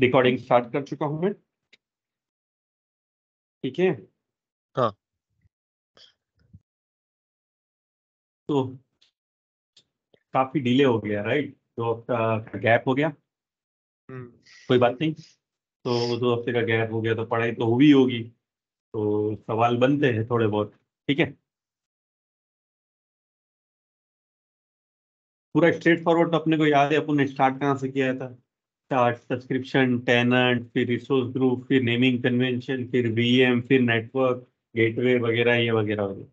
Recording start कर चुका हूं मैं, ठीक है। हाँ। तो काफी डिले हो गया, राइट? 2 हफ्ता का गैप हो गया, कोई बात नहीं। तो 2 हफ्ते का गैप हो गया तो पढ़ाई तो हुई होगी, तो सवाल बनते हैं थोड़े बहुत, ठीक है। पूरा स्ट्रेट फॉरवर्ड तो अपने को याद है, अपन ने स्टार्ट कहाँ से किया था। स्टार्ट सब्सक्रिप्शन, टेनेंट, फिर रिसोर्स ग्रुप, फिर नेमिंग कन्वेंशन, फिर वीएम, फिर नेटवर्क, गेटवे वगैरह, ये वगैरह वगैरह,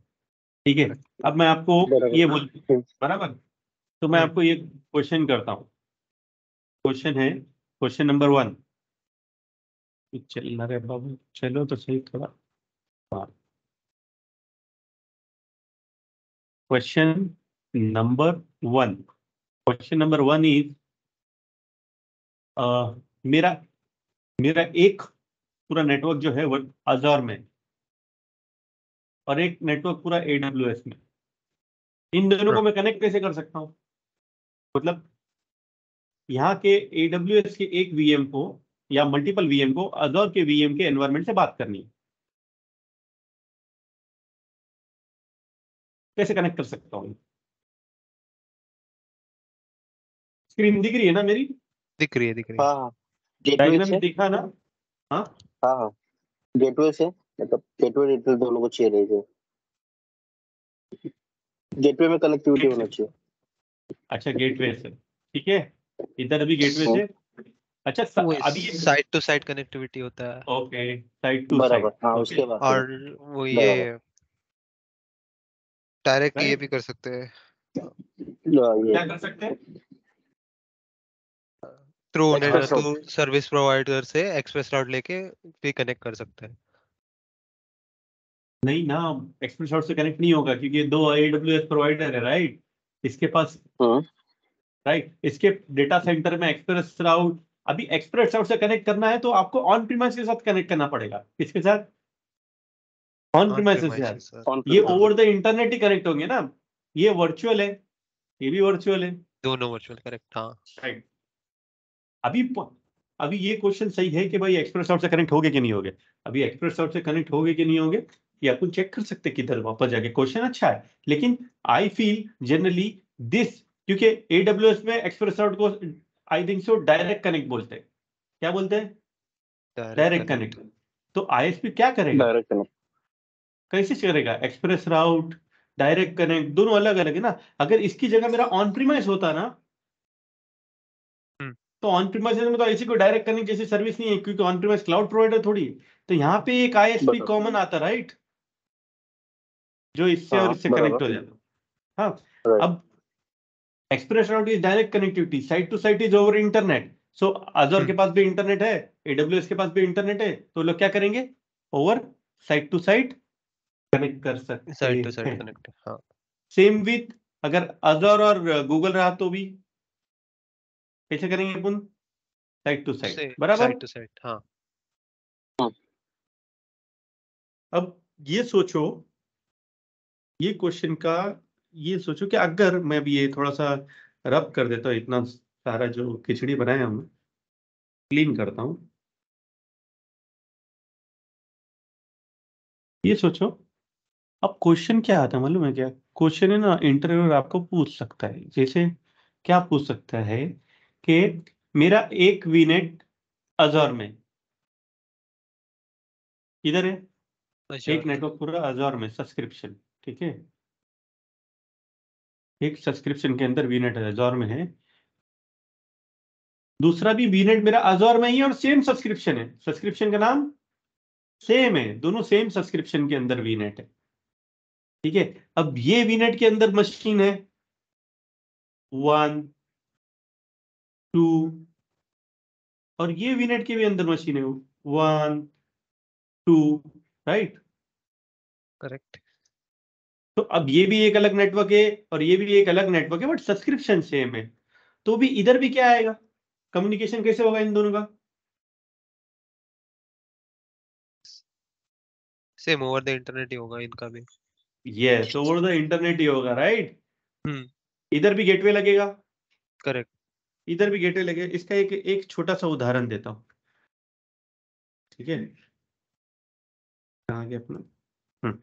ठीक है। अब मैं आपको ये बोल, बराबर, तो मैं आपको ये क्वेश्चन करता हूँ। क्वेश्चन है, क्वेश्चन नंबर 1। चलना रे बाबू, चलो तो सही थोड़ा। हाँ, question number 1। Question number 1 is, मेरा मेरा एक पूरा नेटवर्क जो है वो अज़ूर में, और एक नेटवर्क पूरा AWS में। इन दोनों को मैं कनेक्ट कैसे कर सकता हूँ? मतलब यहाँ के AWS के एक वीएम को या मल्टीपल वीएम को अज़ूर के वीएम के एनवायरनमेंट से बात करनी है, कैसे कनेक्ट कर सकता हूँ? स्क्रीन दिख रही है ना मेरी? दिख रही है। हाँ, गेटवे डायग्राम से। दिखा ना? हाँ, हाँ, गेटवे से, मतलब गेटवे दोनों को चाहिए थे। गेटवे में कनेक्टिविटी होना चाहिए। अच्छा, गेटवे से, ठीक है। इधर भी गेटवे से। अच्छा, वो अभी साइड टू साइड कनेक्टिविटी होता है। ओके, साइड टू बराबर, साइड, हाँ, ओके, उसके बाद और वो ये बराबर। डायरेक्ट ये राइट। भी कर सकते हैं ये क्या कर सकते हैं? थ्रू एक्सप्रेस थ्रू राउट। सर्विस प्रोवाइडर से एक्सप्रेस राउट लेके भी कनेक्ट कर सकते हैं। नहीं ना, एक्सप्रेस शॉट से कनेक्ट नहीं होगा, क्योंकि ये 2 AWS प्रोवाइडर है, राइट? इसके पास, हम्म, राइट, इसके डेटा सेंटर में एक्सप्रेस राउट, अभी एक्सप्रेस राउट से कनेक्ट करना है तो आपको ऑन प्रीमाइस के साथ कनेक्ट करना पड़ेगा। किसके साथ? ऑन ऑन प्रीमाइस के प्रीमाइस साथ। ऑन ये premise. Over the internet he connect होंगे ना, ये वर्चुअल है, ये भी वर्चुअल है, दोनों वर्चुअल, करेक्ट। हाँ, राइट। अभी अभी ये क्वेश्चन सही है कि भाई एक्सप्रेस आउट से कनेक्ट हो गए कि नहीं हो गए। अभी एक्सप्रेस आउट से कनेक्ट हो गए कि नहीं हो गए, ये अपन चेक कर सकते हैं किधर वापस जाके। क्वेश्चन अच्छा है, लेकिन आई फील जनरली दिस, क्योंकि AWS में एक्सप्रेस आउट को I think so direct connect बोलते हैं। क्या बोलते हैं? Direct direct connect. कनेक्ट। तो ISP क्या करेगा? Direct connect. कैसे करेगा? एक्सप्रेस राउट, डायरेक्ट कनेक्ट, दोनों अलग अलग है ना। अगर इसकी जगह मेरा ऑन प्रीमाइस होता ना, तो ऑन प्रीमाइस में तो ऐसी कोई डायरेक्ट कनेक्ट जैसी सर्विस नहीं है, क्योंकि ऑन प्रीमाइस क्लाउड प्रोवाइडर थोड़ी है। तो यहाँ पे एक ISP बराबर, कॉमन आता, राइट, जो इससे और हाँ, इससे कनेक्ट बराबर, हो जाता। हाँ। राइट। अब express route is direct connectivity, site to site is over internet. So Azure के पास भी इंटरनेट है, AWS के पास भी इंटरनेट है, तो लोग क्या करेंगे? Over site to site connect कर सकते साइड टू साइड हैं। कनेक्ट। हाँ, सेम विथ, अगर अज़ूर और गूगल रहा तो भी कैसे करेंगे अपन? साइट टू साइट, से बराबर। Side to side. हाँ, अब ये सोचो, ये क्वेश्चन का, ये सोचो कि अगर मैं भी ये थोड़ा सा रब कर देता हूँ, इतना सारा जो खिचड़ी बनाया हूँ क्लीन करता हूँ। ये सोचो, अब क्वेश्चन क्या आता है मालूम है क्या? क्वेश्चन है ना, इंटरव्यूअर आपको पूछ सकता है, जैसे क्या पूछ सकता है कि मेरा एक वीनेट अज़ूर में, इधर है एक Azure। नेटवर्क पूरा अज़ूर में सब्सक्रिप्शन, ठीक है। एक सब्सक्रिप्शन के अंदर वीनेट अज़ूर में है, दूसरा भी वीनेट मेरा अज़ूर में ही है और सेम सब्सक्रिप्शन है, सब्सक्रिप्शन का नाम सेम है, दोनों सेम सब्सक्रिप्शन के अंदर वीनेट है, ठीक है। अब ये वीनेट के अंदर मशीन है 1 2, और ये वीनेट के भी अंदर मशीन है 1 2, राइट। करेक्ट। तो अब ये भी एक अलग नेटवर्क है और ये भी एक अलग नेटवर्क है, बट सब्सक्रिप्शन सेम है। तो भी इधर भी क्या आएगा? कम्युनिकेशन कैसे होगा इन दोनों का? सेम ओवर द इंटरनेट ही होगा इनका भी। यस, ओवर द इंटरनेट ही होगा, राइट। हम्म, इधर भी गेटवे लगेगा, करेक्ट। इधर भी गेटवे लगे। इसका एक छोटा सा उदाहरण देता हूँ, ठीक है। कहाँ गया अपना?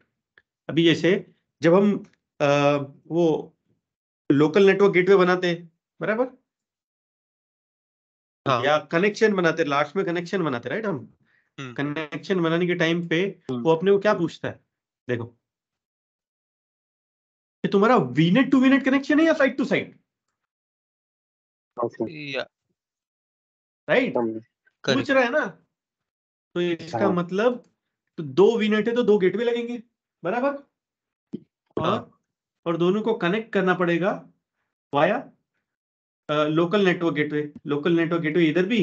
अभी जैसे जब हम वो लोकल नेटवर्क गेटवे बनाते हैं, बराबर, हाँ। या कनेक्शन बनाते, लास्ट में कनेक्शन बनाते, राइट। हम हम्म। कनेक्शन बनाने के टाइम पे वो अपने को क्या पूछता है, देखो, कि तुम्हारा वीनेट टू वीनेट कनेक्शन है या साइड टू साइड, ओके या राइट, पूछ करेक्ट। रहा है ना। तो इसका हाँ। मतलब तो 2 वीनेट है तो 2 गेटवे लगेंगे, बराबर। हाँ। और दोनों को कनेक्ट करना पड़ेगा via local network gateway. Local network gateway इधर भी,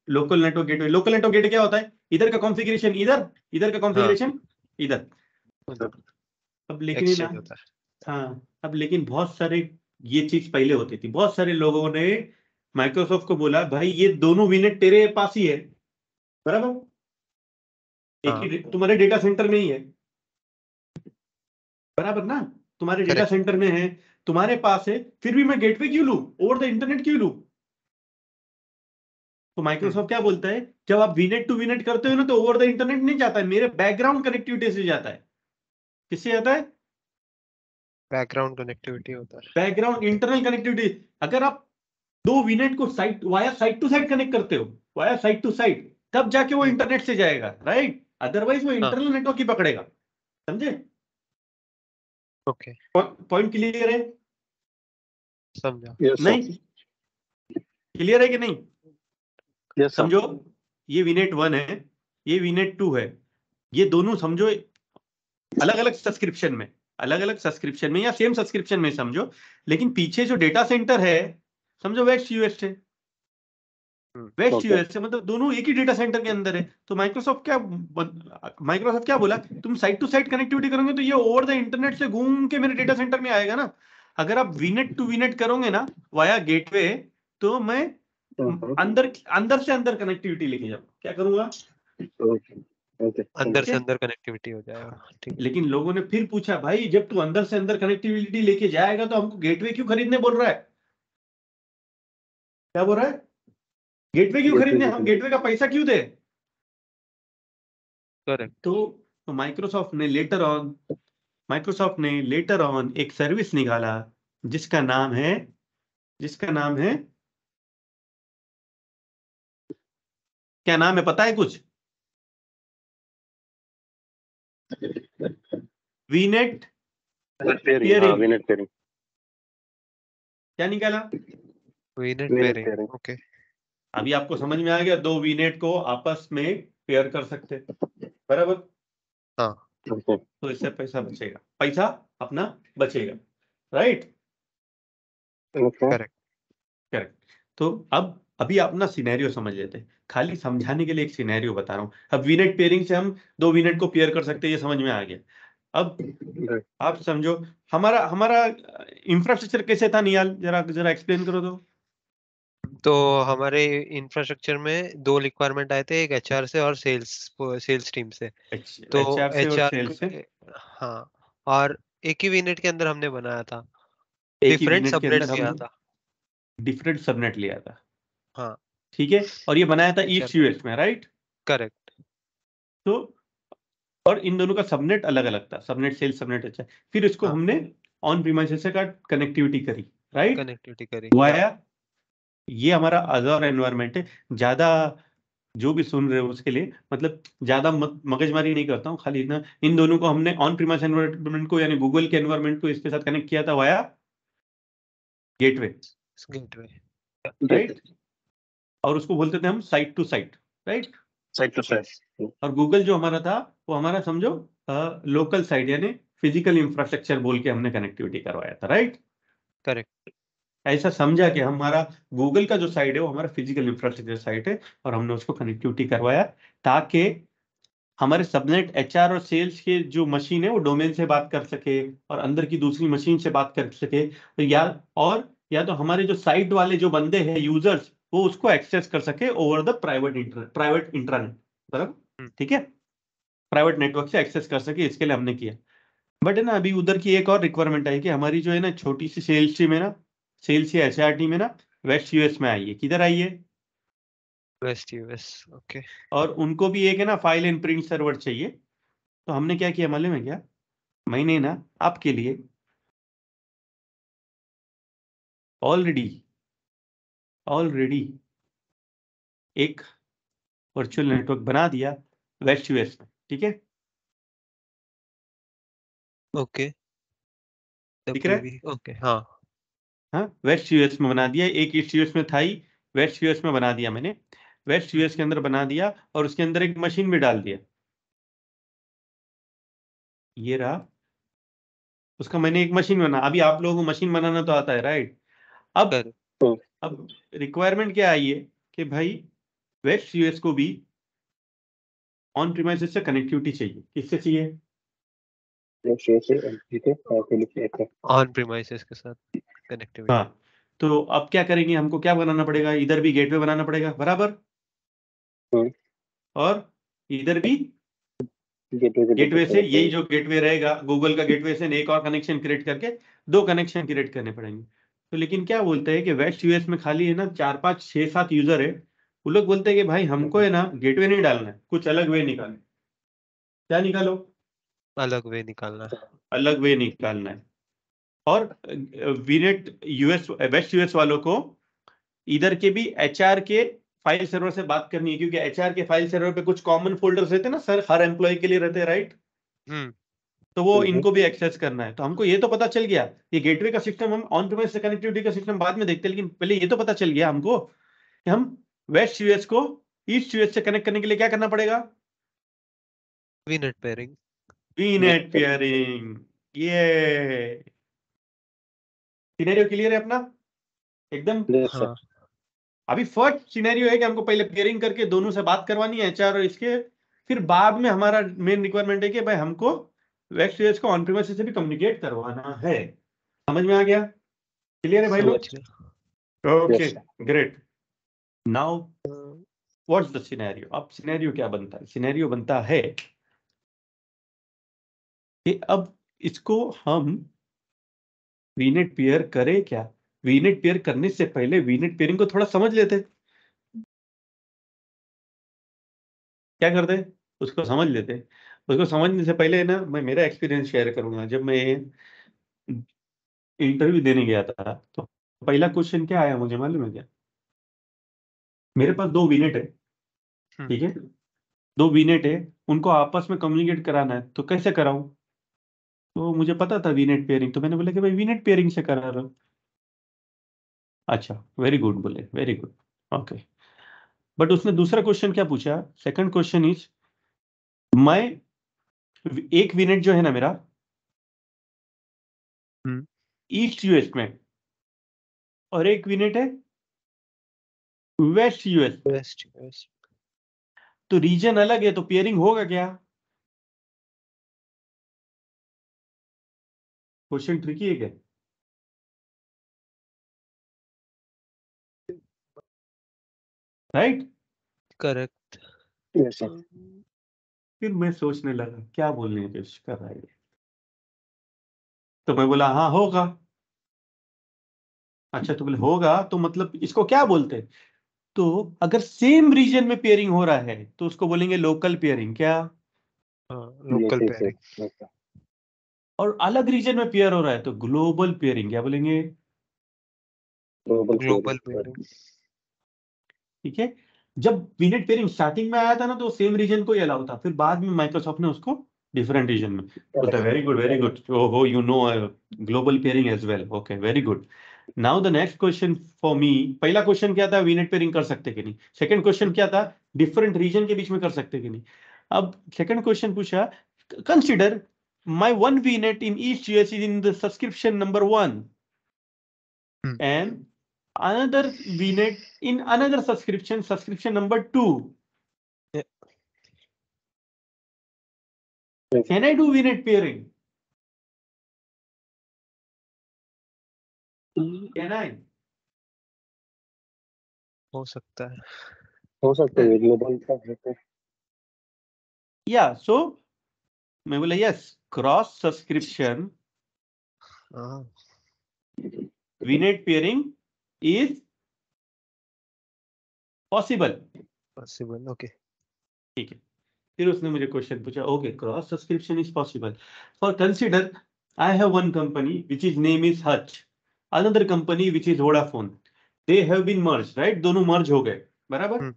local network gateway. Local network gateway क्या होता है? इधर का कॉन्फ़िगरेशन इधर, इधर का कॉन्फ़िगरेशन इधर। उधर अब लेकिन ना, एक्सचेंज होता है। हाँ, अब लेकिन बहुत सारे ये चीज पहले होती थी। बहुत सारे लोगों ने माइक्रोसॉफ्ट को बोला, भाई ये दोनों वीनेट तेरे पास ही है, बराबर, एक हाँ। ही तुम्हारे डेटा सेंटर में ही है, बराबर ना, तुम्हारे डेटा करेक्ट। सेंटर में है, तुम्हारे पास है, फिर भी मैं गेटवे क्यों लूं, ओवर द इंटरनेट क्यों लूं? तो माइक्रोसॉफ्ट क्या बोलता है, जब आप वीनेट टू वीनेट करते हो ना, तो ओवर द इंटरनेट नहीं जाता है, मेरे बैकग्राउंड कनेक्टिविटी से जाता है। किससे जाता है? बैकग्राउंड कनेक्टिविटी होता है। Background internal connectivity. अगर आप 2 वीनेट को साइड टू साइड कनेक्ट करते हो, वाया साइड टू साइड, तब जाके वो इंटरनेट से जाएगा, राइट। अदरवाइज वो हाँ। इंटरनल नेटवर्क ही पकड़ेगा। समझे? ओके, पॉइंट क्लियर है? समझा। Yes sir. नहीं क्लियर है कि नहीं? Yes sir. समझो, ये वीनेट 1 है, ये वीनेट 2 है, ये दोनों समझो अलग अलग सब्सक्रिप्शन में, अलग अलग सब्सक्रिप्शन में या सेम सब्सक्रिप्शन में समझो, लेकिन पीछे जो डेटा सेंटर है, समझो वेस्ट यूएस है, वेस्ट ओके यूएस से, मतलब दोनों एक ही डेटा सेंटर के अंदर है। तो माइक्रोसॉफ्ट क्या बोला, तुम साइड टू साइड कनेक्टिविटी करोगे तो ये ओवर द इंटरनेट से घूम के मेरे डेटा सेंटर में आएगा ना। अगर आप वीनेट टू वीनेट करोगे ना वाया गेटवे, तो मैं अंदर अंदर से अंदर कनेक्टिविटी लेके जाऊँ, क्या करूंगा? ओके ओके अंदर ठीक से है। अंदर कनेक्टिविटी हो जाएगा, ठीक है। लेकिन लोगों ने फिर पूछा, भाई जब तू अंदर से अंदर कनेक्टिविटी लेके जाएगा तो हमको गेटवे क्यों खरीदने बोल रहा है? क्या बोल रहा है? गेटवे क्यों खरीदने, हम गेटवे का पैसा क्यों दे? करेक्ट। तो माइक्रोसॉफ्ट ने लेटर ऑन एक सर्विस निकाला, जिसका नाम है, जिसका नाम है, क्या नाम है पता है कुछ? वीनेट पेयरिंग। हाँ पेयरिंग। वीनेट पेयरिंग। क्या निकाला? वीनेट वीनेट पेयरिंग, पेयरिंग। ओके। अभी आपको समझ में आ गया, 2 वीनेट को आपस में पेयर कर सकते, बराबर। हाँ। ओके तो इससे पैसा बचेगा, पैसा अपना बचेगा, राइट। Okay correct. करेक्ट। तो अब अभी आप ना सिनेरियो समझ लेते हैं, खाली समझाने के लिए एक सिनेरियो बता रहा हूँ। अब वीनेट पेयरिंग से हम 2 वीनेट को पेयर कर सकते हैं, ये समझ में आ गया। अब आप समझो, हमारा हमारा इंफ्रास्ट्रक्चर कैसे था नियाल, जरा जरा एक्सप्लेन करो तो। तो हमारे इंफ्रास्ट्रक्चर में 2 रिक्वायरमेंट आए थे, एक एचआर से और सेल्स टीम से। तो एचआर से और एचआर सेल से, हाँ, और एक ही यूनिट के अंदर हमने बनाया था, एक ही डिफरेंट वीनेट के अंदर सबनेट्स लिया हमने था। डिफरेंट सबनेट लिया था, हाँ। ठीक है। और ये बनाया था एचआर ईस्ट यूएस में, राइट। करेक्ट। तो और इन दोनों का सबनेट अलग अलग था, सबनेट सेल, सबनेट अच्छा। फिर इसको हाँ, हमने ऑन प्रीमाइसेस का कनेक्टिविटी करी, राइट। कनेक्टिविटी करी, हुआ या या ये हमारा अज़ूर एनवायरनमेंट है। ज्यादा जो भी सुन रहे हो उसके लिए, मतलब ज्यादा मगजमारी नहीं करता हूँ, खाली इतना, इन दोनों को हमने ऑन प्रीमाइस एनवायरनमेंट को यानी गूगल के एनवायरनमेंट को इसके साथ कनेक्ट किया था वाया गेटवे, गेटवे। राइट। और उसको बोलते थे हम site to site, right. Side to side. और गूगल जो हमारा था, वो हमारा समझो लोकल साइट यानी फिजिकल इंफ्रास्ट्रक्चर बोल के हमने कनेक्टिविटी करवाया था, राइट। करेक्ट। ऐसा समझा कि हमारा गूगल का जो साइट है वो हमारा फिजिकल इंफ्रास्ट्रक्चर साइट है, और हमने उसको कनेक्टिविटी करवाया ताकि हमारे सबनेट एचआर और सेल्स के जो मशीन है वो डोमेन से बात कर सके और अंदर की दूसरी मशीन से बात कर सके। तो या तो हमारे जो साइट वाले जो बंदे हैं यूजर्स, वो उसको एक्सेस कर सके ओवर द प्राइवेट इंटरनेट, बराबर, ठीक है, प्राइवेट नेटवर्क से एक्सेस कर सके, इसके लिए हमने किया। बट है ना, अभी उधर की एक और रिक्वायरमेंट आई कि हमारी जो है ना छोटी सी सेल्स टीम है ना, सेल्स या एचआर टीम है ना, वेस्ट यूएस में आई है, किधर आई है? West US, okay. और उनको भी एक है ना फाइल एंड प्रिंट सर्वर चाहिए। तो हमने क्या किया मालूम है क्या? मैंने ना आपके लिए ऑलरेडी एक वर्चुअल नेटवर्क बना दिया वेस्ट यूएस में, ठीक है? ओके, दिख रहा है? ओके, हाँ। हाँ, वेस्ट यूएस में बना दिया। एक ईस्ट यूएस में था ही, वेस्ट यूएस में बना दिया मैंने। वेस्ट यूएस के अंदर बना दिया और उसके अंदर एक मशीन भी डाल दिया। ये रहा उसका, मैंने एक मशीन बना। अभी आप लोगों को मशीन बनाना तो आता है, राइट? अब कर अब रिक्वायरमेंट क्या आई है कि भाई वेस्ट यूएस को भी ऑन प्रीमाइसेस से कनेक्टिविटी चाहिए। किससे चाहिए? ठीक है, ठीक है। ऑन प्रीमाइसेस के साथ कनेक्टिविटी। हाँ, तो अब क्या करेंगे? हमको क्या बनाना पड़ेगा? इधर भी गेटवे बनाना पड़ेगा, बराबर, और इधर भी गेटवे से। यही जो गेटवे रहेगा गूगल का गेटवे से एक और कनेक्शन क्रिएट करके 2 कनेक्शन क्रिएट करने पड़ेंगे। तो लेकिन क्या बोलते हैं कि वेस्ट यूएस में खाली है ना 4 5 6 7 यूजर है। वो लोग बोलते हैं कि भाई हमको है ना गेटवे नहीं डालना है, कुछ अलग वे निकालना है। क्या निकालो? अलग वे निकालना है। अलग वे निकालना है। और वीनेट यूएस वेस्ट यूएस वालों को इधर के भी एचआर के फाइल सर्वर से बात करनी है, क्योंकि एचआर के फाइल सर्वर पे कुछ कॉमन फोल्डर्स रहते हैं ना सर, हर एम्प्लॉय के लिए रहते हैं, राइट? तो वो इनको भी एक्सेस करना है। तो हमको ये तो पता चल गया, ये गेटवे का सिस्टम हम ऑन प्रीमाइस से कनेक्टिविटी का सिस्टम बाद में देखते हैं, लेकिन पहले ये तो पता चल गया हमको कि हम वेस्ट यूएस को ईस्ट यूएस से कनेक्ट करने के लिए क्या करना पड़ेगा? वीनेट पेयरिंग। वीनेट पेयरिंग। ये सिनेरियो क्लियर है अपना एकदम? हाँ, अभी फर्स्ट सिनेरियो है कि हमको पहले पेयरिंग करके दोनों से बात करवानी है एचआर और इसके, फिर बाद में हमारा मेन रिक्वायरमेंट है कि भाई हमको वेस्ट यूएस को ऑन प्रीमाइस से भी कम्युनिकेट करवाना है। समझ में आ गया? क्लियर है भाई लोग? समझ गया। Okay, great. Now what's the scenario? अब सिनेरियो क्या बनता है? सिनेरियो बनता है कि अब इसको हम वीनेट पेयर करें क्या? वीनेट पेयर करने से पहले वीनेट पेयरिंग को थोड़ा समझ लेते। क्या करते? उसको समझ लेते। उसको समझने से पहले ना मैं मेरा एक्सपीरियंस शेयर करूंगा। जब मैं इंटरव्यू देने गया था तो पहला क्वेश्चन क्या आया मुझे मालूम है क्या? मेरे पास 2 वीनेट है, ठीक है? 2 वीनेट है, उनको आपस में कम्युनिकेट कराना है, तो कैसे कराऊं? तो मुझे पता था वीनेट पेयरिंग, तो मैंने बोला कि भाई वीनेट पेयरिंग से करा रहा हूं। अच्छा, वेरी गुड बोले, वेरी गुड, ओके। बट उसने दूसरा क्वेश्चन क्या पूछा? सेकंड क्वेश्चन इज, मैं एक वीनेट जो है ना मेरा ईस्ट यूएस में, और एक वीनेट है वेस्ट यूएस में। West US. तो रीजन अलग है, तो पेयरिंग होगा क्या? क्वेश्चन ट्रिकी है क्या? राइट? करेक्ट। फिर मैं सोचने लगा क्या बोलने की कोशिश कर रहा है ये। तो मैं बोला हाँ होगा। अच्छा, तो बोले होगा तो मतलब इसको क्या बोलते हैं? तो अगर सेम रीजन में पेयरिंग हो रहा है तो उसको बोलेंगे लोकल पेयरिंग। क्या? हाँ, लोकल पेयरिंग। और अलग रीजन में पेयर हो रहा है तो ग्लोबल पेयरिंग। क्या बोलेंगे? Global pairing. ठीक है। जब वीनेट पेयरिंग स्टार्टिंग में आया था ना तो सेम रीजन को ही अलाउ था, फिर बाद में माइक्रोसॉफ्ट ने उसको डिफरेंट रीजन में बोलता है। Very good, very good. ओहो, you know global pairing as well. Okay, very good. Now the next question for me. पहला क्वेश्चन क्या था? वीनेट पेयरिंग कर सकते कि नहीं। सेकंड क्वेश्चन क्या था? डिफरेंट रीजन के बीच में कर सकते कि नहीं। अब सेकंड क्वेश्चन पूछा, consider my one VNet in East US is in the subscription number 1 and another VNet in another subscription number 2. Yeah. Can I do VNet pairing? Can I? हो सकता है। हो सकता है ग्लोबल का है तो। Yeah, so मैं बोला yes, cross subscription हाँ, VNet pairing is possible. Possible, okay. ठीक है, फिर उसने मुझे क्वेश्चन पूछा, okay cross subscription is possible for consider I have one company which is name is Hutch, another company which is Vodafone, they have been merge, right, दोनों merge हो गए, बराबर।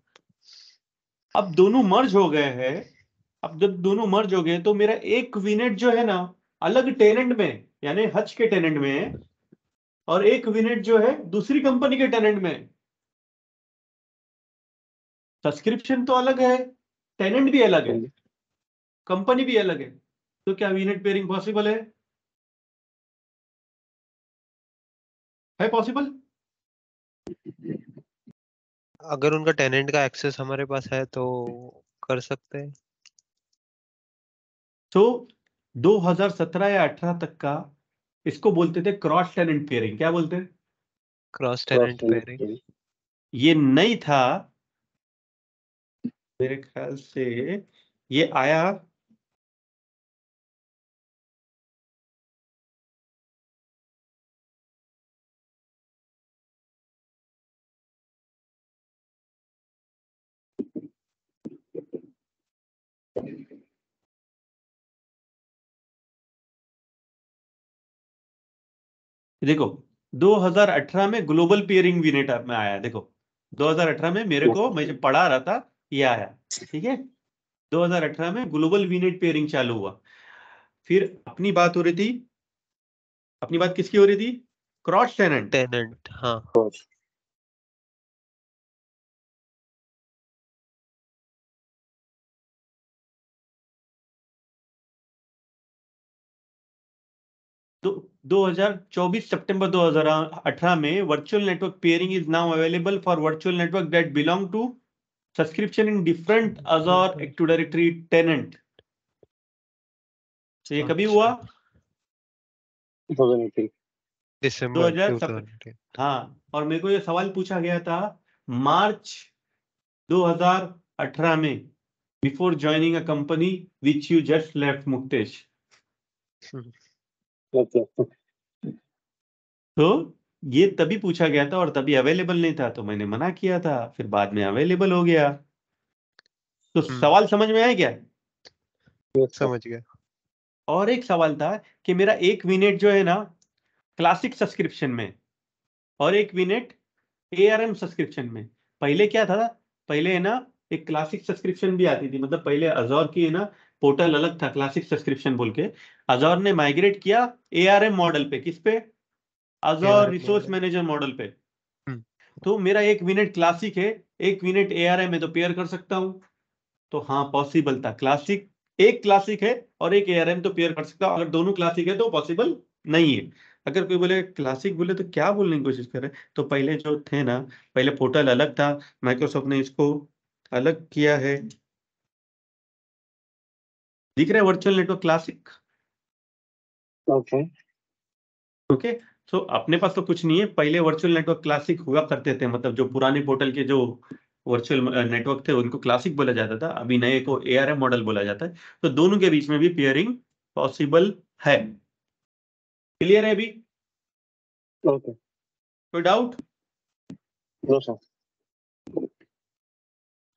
अब दोनों मर्ज हो गए हैं, अब जब दोनों मर्ज हो गए तो मेरा एक विनेट जो है ना अलग टेनेंट में, यानी हच के टेनेंट में है, और एक विनेट जो है दूसरी कंपनी के टेनेंट में है। सब्सक्रिप्शन तो अलग है, टेनेंट भी अलग है, कंपनी भी अलग है, तो क्या वीनेट पेयरिंग पॉसिबल है पॉसिबल? अगर उनका टेनेंट का एक्सेस हमारे पास है तो कर सकते हैं। तो 2017 या 18 तक का इसको बोलते थे क्रॉस टेनेंट पेयरिंग। क्या बोलते हैं? Cross tenant pairing. ये नहीं था मेरे ख्याल से, ये आया 2018 में ग्लोबल पेयरिंग वीनेट में आया। देखो 2018 में मेरे को, मैं जब पढ़ा रहा था ये आया, ठीक है। 2018 में ग्लोबल वीनेट पेयरिंग चालू हुआ। फिर अपनी बात हो रही थी, अपनी बात किसकी हो रही थी? Cross tenant. टेनेंट, हाँ। 2024 सितंबर 2018 में virtual network pairing is now available for virtual network that belong to subscription in different Azure active directory tenant. तो ये कभी हुआ? 2018 दिसंबर 2000। 2018। हाँ, और मेरे को ये सवाल पूछा गया था मार्च 2018 में, before joining a company which you just left, Muktesh. Okay. तो ये तभी पूछा गया था और तभी अवेलेबल नहीं था, तो मैंने मना किया था, फिर बाद में अवेलेबल हो गया। तो सवाल समझ में आया क्या? समझ गया। और एक सवाल था कि मेरा एक विनेट जो है ना क्लासिक सब्सक्रिप्शन में, और एक विनेट एआरएम सब्सक्रिप्शन में। पहले क्या था, पहले है ना एक क्लासिक सब्सक्रिप्शन भी आती थी, मतलब पहले अजोर की है ना पोर्टल अलग था क्लासिक सब्सक्रिप्शन बोल के। अजोर ने माइग्रेट किया एआरएम मॉडल पे। किस पे? अजोर ARM resource model. Manager model पे। तो मेरा एक विनेट क्लासिक है, एक विनेट एआरएम है, तो पेयर कर सकता हूं। तो हाँ पॉसिबल था, क्लासिक, एक क्लासिक है और एक एआरएम, तो पेयर कर सकता हूं। अगर दोनों क्लासिक है तो पॉसिबल नहीं है। अगर कोई बोले क्लासिक बोले तो क्या बोलने की कोशिश कर रहे हैं? तो पहले जो थे ना, पहले पोर्टल अलग था, माइक्रोसॉफ्ट ने इसको अलग किया है। दिख रहा है virtual network classic? Okay. Okay. So अपने पास तो कुछ नहीं है, पहले वर्चुअल नेटवर्क क्लासिक हुआ करते थे, मतलब जो पुराने पोर्टल के जो वर्चुअल नेटवर्क थे उनको क्लासिक बोला जाता था, अभी नए को एआरएम मॉडल बोला जाता है। तो दोनों के बीच में भी पेयरिंग पॉसिबल है। क्लियर है अभी? ओके। कोई डाउट? No sir.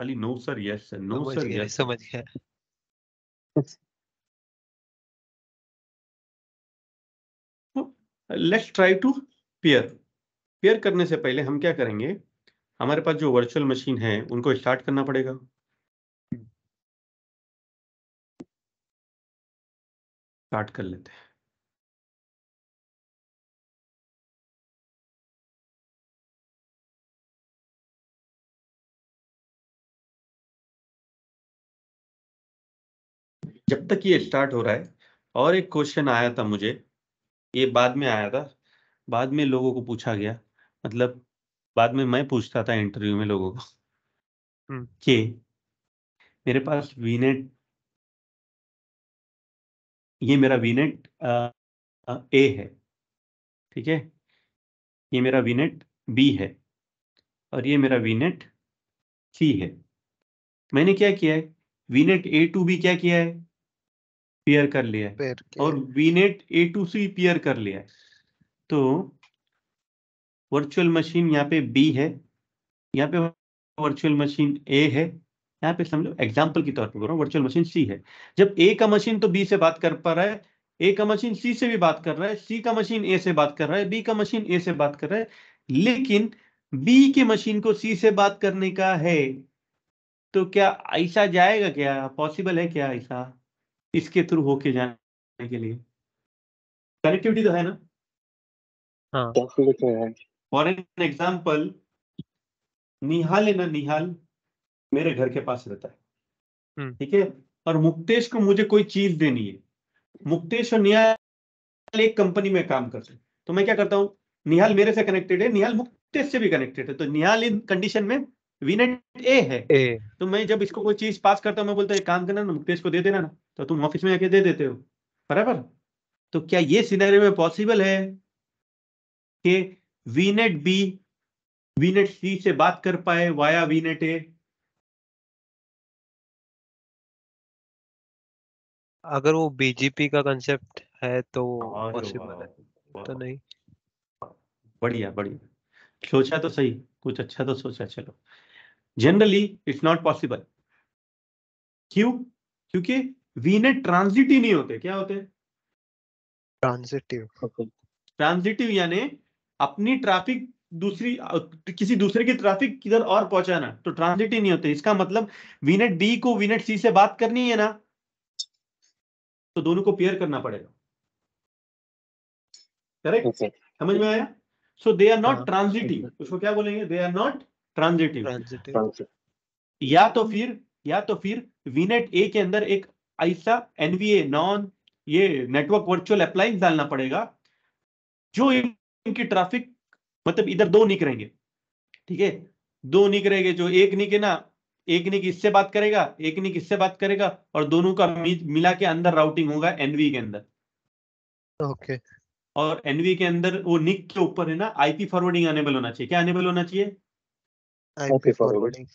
खाली no sir yes sir, no समझ सर गया, यस। समझ गया। Let's try to pair. Pair करने से पहले हम क्या करेंगे, हमारे पास जो वर्चुअल मशीन है उनको स्टार्ट करना पड़ेगा। स्टार्ट कर लेते हैं। जब तक ये स्टार्ट हो रहा है, और एक क्वेश्चन आया था मुझे, ये बाद में आया था, बाद में लोगों को पूछा गया, मतलब बाद में मैं पूछता था इंटरव्यू में लोगों को कि मेरे पास वीनेट, ये मेरा वीनेट ए है, ठीक है, ये मेरा वीनेट बी है, और ये मेरा वीनेट सी है। मैंने क्या किया है, वीनेट ए टू बी क्या किया है, पेयर कर लिया है, पेयर के। और वीनेट ए टू सी पेयर कर लिया है। तो वर्चुअल मशीन यहाँ पे बी है, यहाँ पे वर्चुअल मशीन ए है, यहाँ पे समझो एग्जाम्पल की तौर पे बोल रहा हूँ, वर्चुअल मशीन सी है। जब ए का मशीन तो बी से बात कर पा रहा है, ए का मशीन सी से भी बात कर रहा है, सी का मशीन ए से बात कर रहा है, बी का मशीन ए से बात कर रहा है, लेकिन बी के मशीन को सी से बात करने का है, तो क्या ऐसा जाएगा? क्या पॉसिबल है क्या ऐसा इसके थ्रू होके जाने के लिए? कनेक्टिविटी तो है ना? हाँ कैलकुलेट है। फॉर एन एग्जाम्पल, निहाल है ना, निहाल मेरे घर के पास रहता है, ठीक है, और मुक्तेश को मुझे कोई चीज देनी है। मुक्तेश और निहाल एक कंपनी में काम करते हैं, तो मैं क्या करता हूँ, निहाल मेरे से कनेक्टेड है, निहाल मुक्तेश से भी कनेक्टेड है, तो निहाल इन कंडीशन में वीनेट ए है। ए तो मैं जब इसको कोई चीज पास करता हूँ, मैं बोलता हूँ एक काम करना ना, मुक्तेश को दे देना ना, तो तुम ऑफिस में जाके दे देते हो, बराबर। तो क्या ये सिनेरियो में पॉसिबल है कि वीनेट बी वीनेट सी से बात कर पाए वाया वीनेट ए? अगर वो बीजीपी का कंसेप्ट है तो अरे पॉसिबल है, वाह, तो नहीं। बढ़िया बढ़िया, सोचा तो सही, कुछ अच्छा तो सोचा। चलो, जनरली इट्स नॉट पॉसिबल। क्यों? क्योंकि वीनेट ट्रांजिटिव नहीं होते। क्या होते? ट्रांजिटिव। ट्रांजिटिव यानी अपनी ट्रैफिक दूसरी किसी दूसरे की ट्रैफिक किधर और पहुंचाना, तो ट्रांजिटिव नहीं होते। इसका मतलब वीनेट बी को वीनेट सी से बात करनी है ना, तो दोनों को पेयर करना पड़ेगा। करेक्ट? समझ में आया? सो दे आर नॉट हाँ ट्रांजिटिव। उसको क्या बोलेंगे? They are not transitive. Transitive. या तो फिर वीनेट ए के अंदर एक ऐसा एनवीए नॉन ये नेटवर्क वर्चुअल अप्लायंस डालना पड़ेगा जो इनकी ट्रैफिक, मतलब इधर दो निक रहेंगे, ठीक है, दो निक रहेंगे, जो एक निक है ना, एक निक इससे बात करेगा, एक निक इससे बात करेगा, और दोनों का मिला के अंदर राउटिंग होगा एनवी के अंदर। ओके। और एनवी के अंदर वो निक के ऊपर है ना, आईपी फॉरवर्डिंग अनेबल होना चाहिए। क्या अनेबल होना चाहिए? IP forwarding.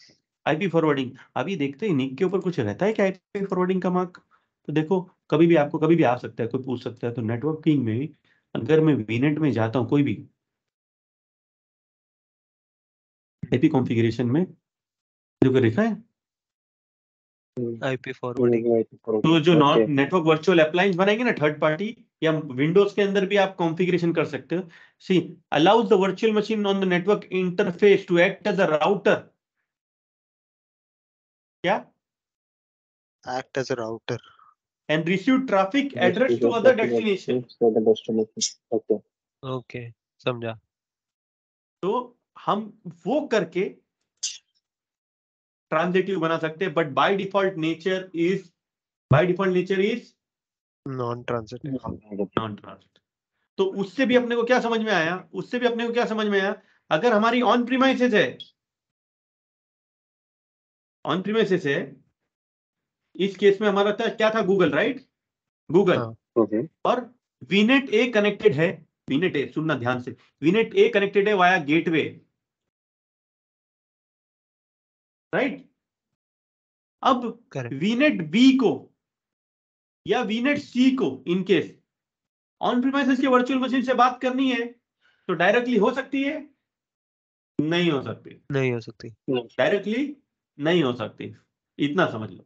IP forwarding. अभी देखते हैं निक के ऊपर कुछ रहता है क्या आईपी फॉरवर्डिंग का मार्क? तो देखो, कभी भी आपको कभी भी आ सकता है, कोई पूछ सकता है। तो नेटवर्किंग में अगर मैं वीनेट में जाता हूं, कोई भी आईपी कॉन्फ़िगरेशन में, जो लिखा है आईपी फॉरवर्डिंग। तो जो नॉन नेटवर्क वर्चुअल अप्लायंस बनाएंगे ना थर्ड पार्टी, या विंडोज के अंदर भी आप कॉन्फ़िगरेशन कर सकते हो। See allows the virtual machine on the network interface to act as a router. क्या? Act as a router. And receive traffic address to other destination. Okay, समझा। तो हम वो करके ट्रांजिटिव बना सकते हैं, but by default nature is non transitive. Non transitive. तो उससे भी अपने को क्या समझ में आया? अगर हमारी ऑन प्रीमाइसेस है, इस केस में हमारा क्या था? Google, right? गूगल। हाँ। और वीनेट ए कनेक्टेड है, वीनेट ए, सुनना ध्यान से, वीनेट ए कनेक्टेड है वाया गेटवे, राइट? अब करेक्ट। वीनेट बी को या वीनेट सी को इन केस ऑन प्रीमाइसेस के वर्चुअल मशीन से बात करनी है, तो डायरेक्टली हो सकती है? नहीं हो सकती। नहीं हो सकती। डायरेक्टली नहीं हो सकती, इतना समझ लो।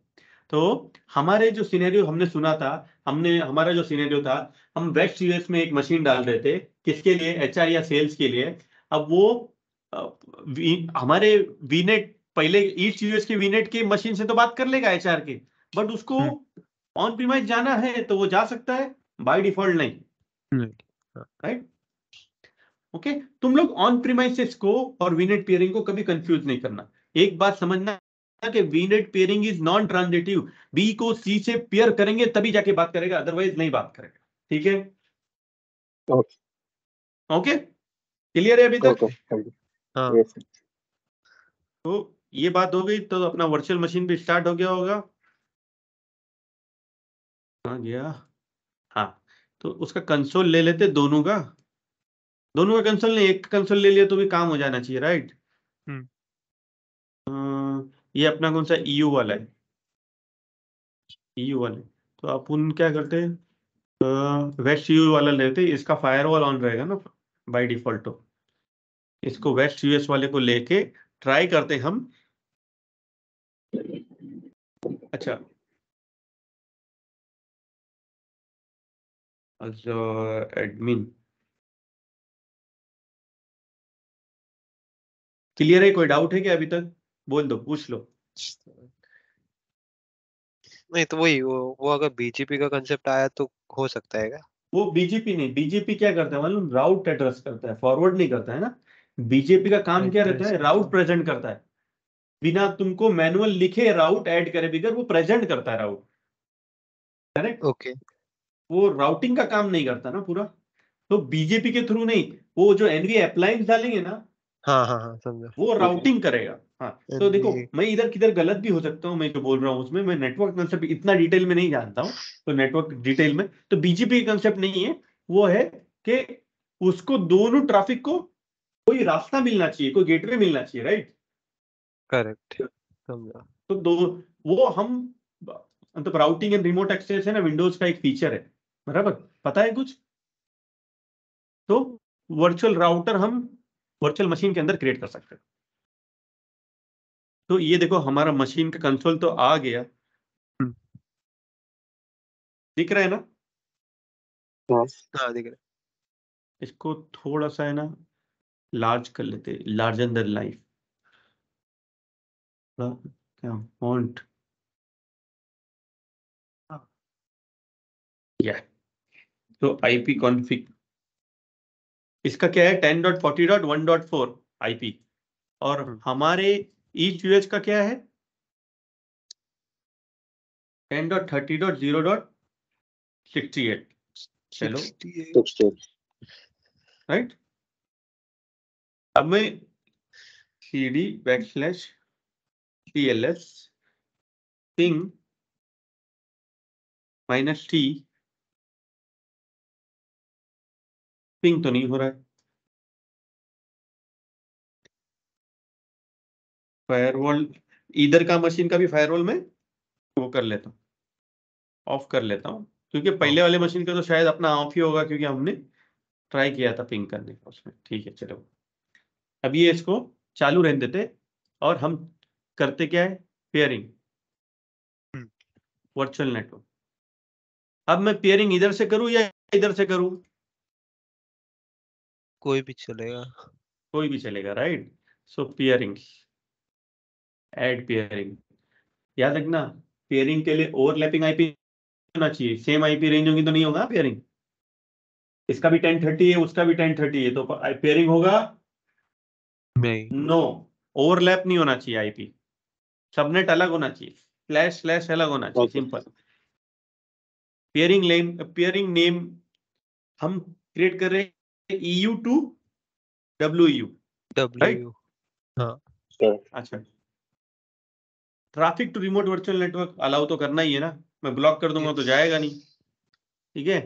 तो हमारे जो सिनेरियो हमने सुना था, हमारा जो सिनेरियो था, हम वेस्ट यूएस में एक मशीन डाल रहे थे, किसके लिए? एचआर या सेल्स के लिए। अब वो हमारे वीनेट, पहले ईस्ट यूएस के वीनेट की मशीन से तो बात कर लेगा एचआर के, बट उसको ऑन प्रीमाइस जाना है तो वो जा सकता है, बाय डिफॉल्ट नहीं, राइट? ओके, तुम लोग ऑन प्रीमाइसेस को और वीनेट पेयरिंग को कभी कंफ्यूज नहीं करना। एक बात समझना कि VNet pairing is non transitive. B को सी से पेयर करेंगे तभी जाके बात करेगा, अदरवाइज नहीं बात करेगा। ठीक है? ओके, क्लियर है अभी तक? हाँ। तो ये बात हो गई, तो अपना वर्चुअल मशीन भी स्टार्ट हो गया होगा। गया। हाँ, तो उसका कंसोल ले लेते, दोनों का कंसोल नहीं, एक कंसोल ले लिया तो भी काम हो जाना चाहिए, राइट? ये अपना कौन सा EU वाला है? EU वाले, तो अपन क्या करते हैं, वेस्ट EU वाला लेते, इसका फायरवॉल ऑन रहेगा ना बाय डिफॉल्ट। तो इसको वेस्ट US वाले को लेके ट्राई करते हैं हम अच्छा, एडमिन क्लियर है? कोई डाउट है क्या अभी तक? बोल दो, पूछ लो। नहीं तो वही वो अगर बीजीपी का कंसेप्ट आया तो हो सकता है क्या? वो बीजेपी नहीं, बीजेपी क्या करता है मालूम? राउट एड्रेस करता है, फॉरवर्ड नहीं करता है ना। बीजेपी का काम क्या रहता है? राउट प्रेजेंट करता है, बिना तुमको मैनुअल लिखे राउट ऐड करे बिगर वो प्रेजेंट करता है राउट। करेक्ट? ओके। वो राउटिंग का काम नहीं करता ना पूरा। तो बीजेपी के थ्रू नहीं, वो जो एनवी अप्लायंस डालेंगे ना, हाँ हाँ हाँ समझा। वो राउटिंग करेगा। हाँ, तो देखो NVA मैं इधर किधर गलत भी हो सकता हूँ, मैं जो बोल रहा हूँ उसमें मैं नेटवर्क कंसेप्ट इतना डिटेल में नहीं जानता हूँ, तो नेटवर्क डिटेल में तो बीजीपी का कंसेप्ट नहीं है। वो है कि उसको दोनों ट्रैफिक को कोई रास्ता मिलना चाहिए, कोई गेटवे मिलना चाहिए, राइट? करेक्ट समझा। तो दो, वो हम मतलब राउटिंग एंड रिमोट एक्सेस है ना, विंडोज का एक फीचर है, बराबर? पता है कुछ? तो वर्चुअल राउटर हम वर्चुअल मशीन के अंदर क्रिएट कर सकते हैं। तो ये देखो हमारा मशीन का कंसोल तो आ गया, दिख रहा है ना? हाँ हाँ दिख रहा इसको थोड़ा सा है ना लार्ज कर लेते, लार्जर देन लाइफ, क्या फॉन्ट या। तो आईपी कॉन्फ़िग इसका क्या है? 10.40.1.4 आईपी, और है। हमारे ईच यूएच का क्या है? 10.30.0.68। चलो 68 68 राइट। अब मैं cd/tls ping -t, पिंग तो नहीं हो रहा है। फायरवॉल इधर का मशीन का भी फायरवॉल में वो कर लेता हूँ, ऑफ कर लेता हूँ, क्योंकि पहले वाले मशीन का तो शायद अपना ऑफ ही होगा, क्योंकि हमने ट्राई किया था पिंग करने का उसमें। ठीक है चलो, अब ये इसको चालू रहने देते, और हम करते क्या है? Pairing virtual network. अब मैं पेयरिंग इधर से करूं या इधर से करूं? कोई भी चलेगा। कोई भी चलेगा, राइट? सो पेयरिंग, ऐड पेयरिंग। याद रखना, पेयरिंग के लिए ओवरलैपिंग आईपी होना चाहिए, सेम आईपी रेंज होगी तो नहीं होगा पेयरिंग। इसका भी 1030 है, उसका भी 1030 है, तो पेयरिंग होगा? नहीं। नो, ओवरलैप नहीं होना चाहिए आईपी, सबनेट अलग होना चाहिए, स्लैश स्लैश अलग होना चाहिए, ओके सिंपल। पेयरिंग नेम हम क्रिएट कर रहे हैं EU to WU, right? WU हाँ अच्छा, traffic to remote virtual network allow तो करना ही है ना, मैं ब्लॉक कर दूंगा तो जाएगा नहीं। ठीक है,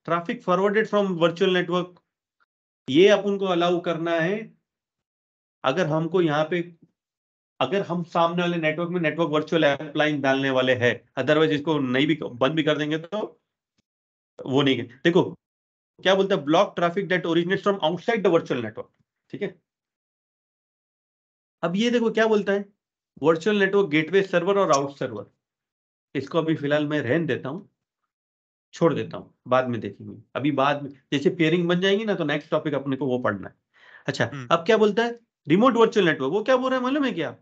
traffic forwarded from virtual network, ये अपन को अलाउ करना है अगर हमको यहाँ पे, अगर हम सामने वाले नेटवर्क में नेटवर्क वर्चुअल अप्लायंस डालने वाले हैं। अदरवाइज इसको नहीं भी, बंद भी कर देंगे तो वो नहीं है। देखो क्या बोलता है, block traffic that originates from outside the virtual network. ठीक है, अब ये देखो क्या बोलता है, वर्चुअल नेटवर्क गेटवे सर्वर और आउट सर्वर। इसको अभी फिलहाल मैं रहने देता हूँ, छोड़ देता हूँ, बाद में देखेंगे। अभी बाद में जैसे पेयरिंग बन जाएंगी ना, तो नेक्स्ट टॉपिक अपने को वो पढ़ना है। अच्छा, अब क्या बोलता है, रिमोट वर्चुअल नेटवर्क। वो क्या बोल रहा है मालूम है क्या?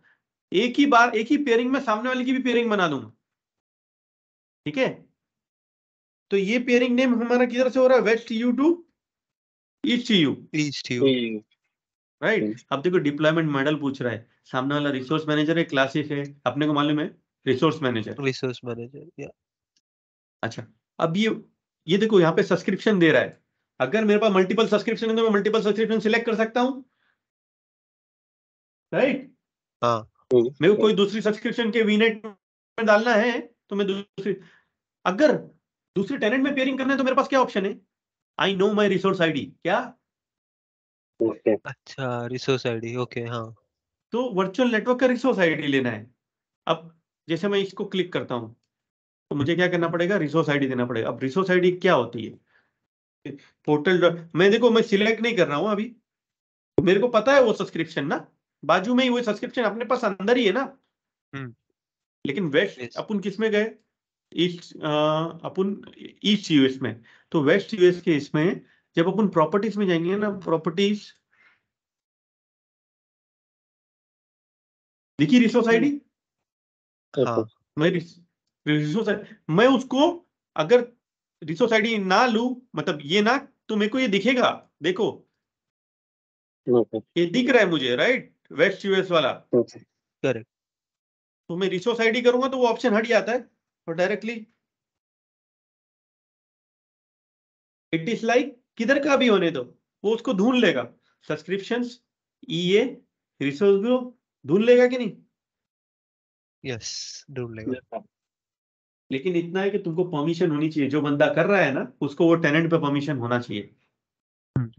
एक ही बार एक ही पेयरिंग में सामने वाले की भी पेयरिंग बना दूंगा। ठीक है, तो ये पेयरिंग नेम हमारा किधर से हो रहा है? West U to east U, East U right? अब देखो डिप्लॉयमेंट मॉडल पूछ रहा है, सामने वाला रिसोर्स मैनेजर है, क्लासिक है, अपने को मालूम है रिसोर्स मैनेजर। Resource Manager या अच्छा, अब ये देखो यहाँ पे सब्सक्रिप्शन दे रहा है। अगर मेरे पास मल्टीपल सब्सक्रिप्शन है तो मैं मल्टीपल सब्सक्रिप्शन सिलेक्ट कर सकता हूँ, राइट? हाँ मेरे को कोई दूसरी सब्सक्रिप्शन के वीनेट में डालना है तो मैं दूसरी, अगर दूसरी टेनेंट में पेयरिंग करना है तो मेरे पास क्या ऑप्शन है? I know my resource ID. क्या? ओके अच्छा Resource ID ओके हाँ तो वर्चुअल नेटवर्क का रिसोर्स आईडी लेना है। अब जैसे मैं इसको क्लिक करता हूं तो मुझे क्या करना पड़ेगा? रिसोर्स आईडी देना पड़ेगा। अब रिसोर्स आईडी क्या होती है? पोर्टल मैं देखो मैं सिलेक्ट नहीं कर रहा हूं अभी, मेरे को पता है वो सब्सक्रिप्शन ना, बाजू में ही वो सब्सक्रिप्शन अपने पास अंदर ही है ना। लेकिन वेस्ट Yes. अपन किस में गए, ईस्ट, अपन ईस्ट यूएस में। तो वेस्ट यूएस के इसमें जब अपन प्रॉपर्टीज में जाएंगे ना, प्रॉपर्टीज देखिए रिसोर्स आईडी, हाँ मैं उसको अगर रिसोर्स आईडी ना लूं, मतलब ये ना, तो मेरे को ये दिखेगा, देखो ओके ये दिख रहा है मुझे, राइट, वेस्ट यूएस वाला। Okay correct. तो मैं रिसोर्स आईडी करूंगा तो वो ऑप्शन हट जाता है और डायरेक्टली इट इज लाइक किधर का भी होने दो, वो उसको ढूंढ लेगा, सब्सक्रिप्शंस, ईए, रिसोर्स ग्रुप, ढूंढ लेगा कि नहीं। यस, ढूंढ लेगा। लेकिन इतना है कि तुमको परमिशन होनी चाहिए, जो बंदा कर रहा है ना उसको वो टेनेंट पे परमिशन होना चाहिए। हम्म।